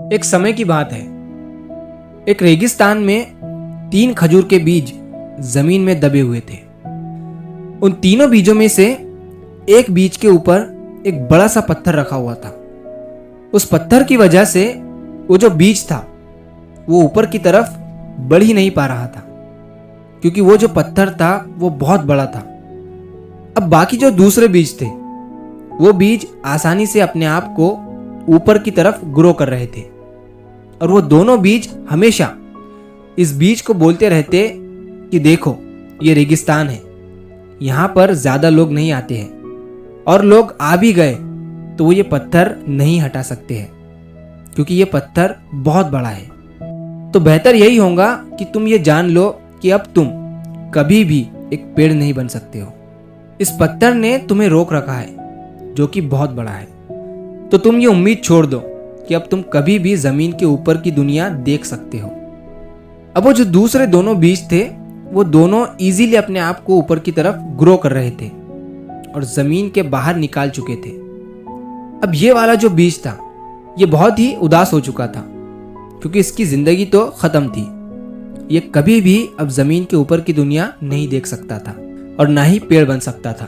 एक समय की बात है। एक रेगिस्तान में 3 खजूर के बीज जमीन में दबे हुए थे। उन तीनों बीजों में से एक बीज के ऊपर एक बड़ा सा पत्थर रखा हुआ था। उस पत्थर की वजह से वो जो बीज था वो ऊपर की तरफ बढ़ ही नहीं पा रहा था, क्योंकि वो जो पत्थर था वो बहुत बड़ा था। अब बाकी जो दूसरे बीज थे वो बीज आसानी से अपने आप को ऊपर की तरफ ग्रो कर रहे थे, और वो दोनों बीज हमेशा इस बीज को बोलते रहते कि देखो ये रेगिस्तान है, यहाँ पर ज्यादा लोग नहीं आते हैं, और लोग आ भी गए तो वो ये पत्थर नहीं हटा सकते हैं, क्योंकि ये पत्थर बहुत बड़ा है। तो बेहतर यही होगा कि तुम ये जान लो कि अब तुम कभी भी एक पेड़ नहीं बन सकते हो। इस पत्थर ने तुम्हें रोक रखा है, जो कि बहुत बड़ा है। तो तुम ये उम्मीद छोड़ दो कि अब तुम कभी भी जमीन के ऊपर की दुनिया देख सकते हो। अब वो जो दूसरे दोनों बीज थे वो दोनों इजीली अपने आप को ऊपर की तरफ ग्रो कर रहे थे और जमीन के बाहर निकाल चुके थे। अब ये वाला जो बीज था ये बहुत ही उदास हो चुका था, क्योंकि इसकी जिंदगी तो खत्म थी। ये कभी भी अब जमीन के ऊपर की दुनिया नहीं देख सकता था और ना ही पेड़ बन सकता था।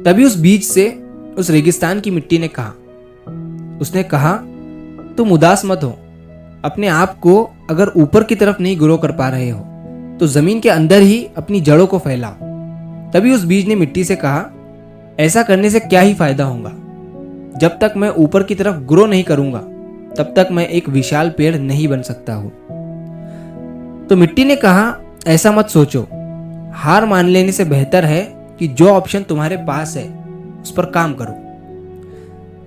तभी उस बीज से उस रेगिस्तान की मिट्टी ने कहा, उसने कहा तुम उदास मत हो। अपने आप को अगर ऊपर की तरफ नहीं ग्रो कर पा रहे हो तो जमीन के अंदर ही अपनी जड़ों को फैलाओ। तभी उस बीज ने मिट्टी से कहा, ऐसा करने से क्या ही फायदा होगा। जब तक मैं ऊपर की तरफ ग्रो नहीं करूंगा तब तक मैं एक विशाल पेड़ नहीं बन सकता हूं। तो मिट्टी ने कहा, ऐसा मत सोचो। हार मान लेने से बेहतर है कि जो ऑप्शन तुम्हारे पास है उस पर काम करो।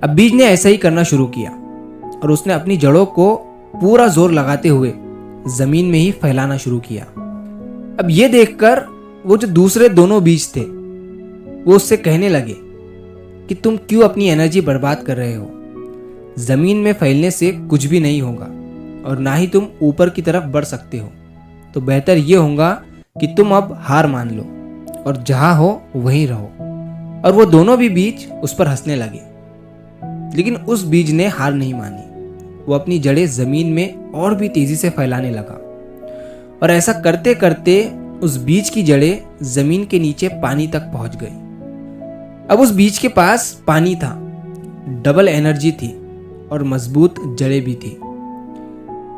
अब बीज ने ऐसा ही करना शुरू किया और उसने अपनी जड़ों को पूरा जोर लगाते हुए जमीन में ही फैलाना शुरू किया। अब ये देखकर वो जो दूसरे दोनों बीज थे वो उससे कहने लगे कि तुम क्यों अपनी एनर्जी बर्बाद कर रहे हो। जमीन में फैलने से कुछ भी नहीं होगा और ना ही तुम ऊपर की तरफ बढ़ सकते हो। तो बेहतर ये होगा कि तुम अब हार मान लो और जहां हो वहीं रहो। और वो दोनों भी बीज उस पर हंसने लगे, लेकिन उस बीज ने हार नहीं मानी। वो अपनी जड़ें जमीन में और भी तेजी से फैलाने लगा, और ऐसा करते करते उस बीज की जड़ें जमीन के नीचे पानी तक पहुंच गई। अब उस बीज के पास पानी था, डबल एनर्जी थी और मजबूत जड़ें भी थी।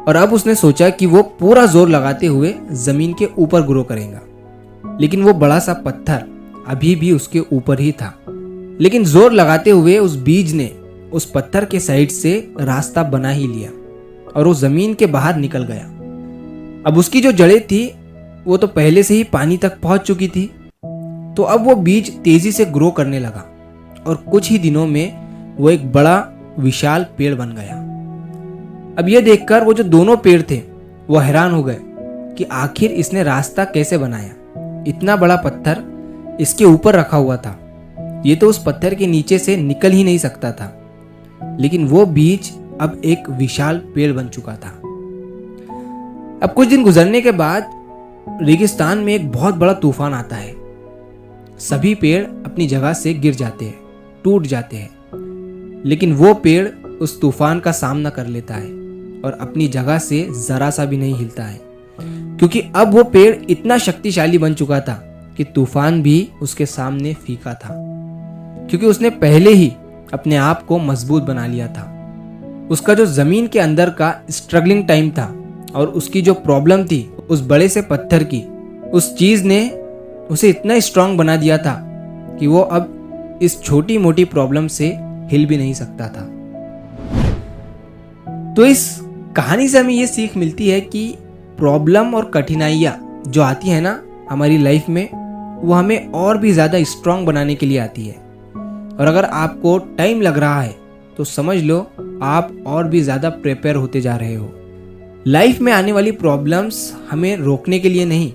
और अब उसने सोचा कि वो पूरा जोर लगाते हुए जमीन के ऊपर ग्रो करेगा। लेकिन वो बड़ा सा पत्थर अभी भी उसके ऊपर ही था। लेकिन जोर लगाते हुए उस बीज ने उस पत्थर के साइड से रास्ता बना ही लिया और वो जमीन के बाहर निकल गया। अब उसकी जो जड़ें थी वो तो पहले से ही पानी तक पहुंच चुकी थी। तो अब वो बीज तेजी से ग्रो करने लगा और कुछ ही दिनों में वो एक बड़ा विशाल पेड़ बन गया। अब ये देखकर वो जो दोनों पेड़ थे वो हैरान हो गए कि आखिर इसने रास्ता कैसे बनाया। इतना बड़ा पत्थर इसके ऊपर रखा हुआ था, ये तो उस पत्थर के नीचे से निकल ही नहीं सकता था। लेकिन वो बीज अब एक विशाल पेड़ बन चुका था। अब कुछ दिन गुजरने के बाद रेगिस्तान में एक बहुत बड़ा तूफान आता है। सभी पेड़ अपनी जगह से गिर जाते हैं, टूट जाते हैं। लेकिन वो पेड़ उस तूफान का सामना कर लेता है और अपनी जगह से जरा सा भी नहीं हिलता है, क्योंकि अब वो पेड़ इतना शक्तिशाली बन चुका था कि तूफान भी उसके सामने फीका था, क्योंकि उसने पहले ही अपने आप को मजबूत बना लिया था। उसका जो जमीन के अंदर का स्ट्रगलिंग टाइम था और उसकी जो प्रॉब्लम थी उस बड़े से पत्थर की, उस चीज ने उसे इतना स्ट्रांग बना दिया था कि वो अब इस छोटी मोटी प्रॉब्लम से हिल भी नहीं सकता था। तो इस कहानी से हमें ये सीख मिलती है कि प्रॉब्लम और कठिनाइयाँ जो आती है ना हमारी लाइफ में, वो हमें और भी ज़्यादा स्ट्रांग बनाने के लिए आती है। और अगर आपको टाइम लग रहा है तो समझ लो आप और भी ज़्यादा प्रिपेयर होते जा रहे हो। लाइफ में आने वाली प्रॉब्लम्स हमें रोकने के लिए नहीं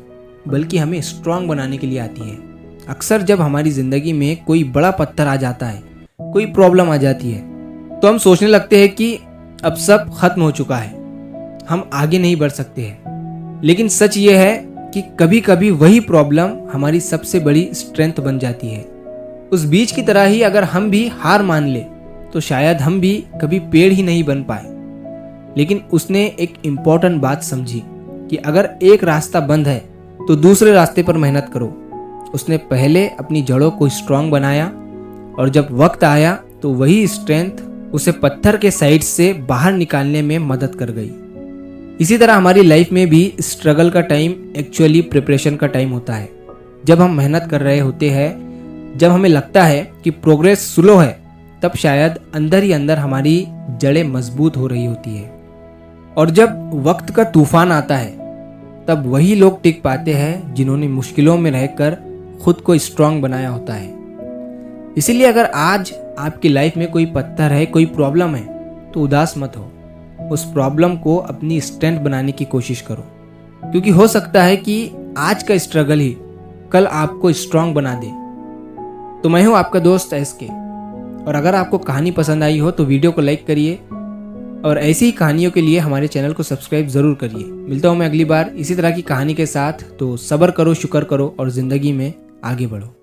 बल्कि हमें स्ट्रांग बनाने के लिए आती है। अक्सर जब हमारी ज़िंदगी में कोई बड़ा पत्थर आ जाता है, कोई प्रॉब्लम आ जाती है, तो हम सोचने लगते हैं कि अब सब खत्म हो चुका है, हम आगे नहीं बढ़ सकते हैं। लेकिन सच ये है कि कभी कभी वही प्रॉब्लम हमारी सबसे बड़ी स्ट्रेंथ बन जाती है। उस बीज की तरह ही अगर हम भी हार मान ले तो शायद हम भी कभी पेड़ ही नहीं बन पाए। लेकिन उसने एक इम्पॉर्टेंट बात समझी कि अगर एक रास्ता बंद है तो दूसरे रास्ते पर मेहनत करो। उसने पहले अपनी जड़ों को स्ट्रांग बनाया और जब वक्त आया तो वही स्ट्रेंथ उसे पत्थर के साइड से बाहर निकालने में मदद कर गई। इसी तरह हमारी लाइफ में भी स्ट्रगल का टाइम एक्चुअली प्रिपरेशन का टाइम होता है। जब हम मेहनत कर रहे होते हैं, जब हमें लगता है कि प्रोग्रेस स्लो है, तब शायद अंदर ही अंदर हमारी जड़ें मजबूत हो रही होती है। और जब वक्त का तूफान आता है तब वही लोग टिक पाते हैं जिन्होंने मुश्किलों में रहकर खुद को स्ट्रांग बनाया होता है। इसीलिए अगर आज आपकी लाइफ में कोई पत्थर है, कोई प्रॉब्लम है, तो उदास मत हो। उस प्रॉब्लम को अपनी स्ट्रेंथ बनाने की कोशिश करो, क्योंकि हो सकता है कि आज का स्ट्रगल ही कल आपको स्ट्रांग बना दे। तो मैं हूं आपका दोस्त SK, और अगर आपको कहानी पसंद आई हो तो वीडियो को लाइक करिए और ऐसी ही कहानियों के लिए हमारे चैनल को सब्सक्राइब जरूर करिए। मिलता हूं मैं अगली बार इसी तरह की कहानी के साथ। तो सब्र करो, शुक्र करो और जिंदगी में आगे बढ़ो।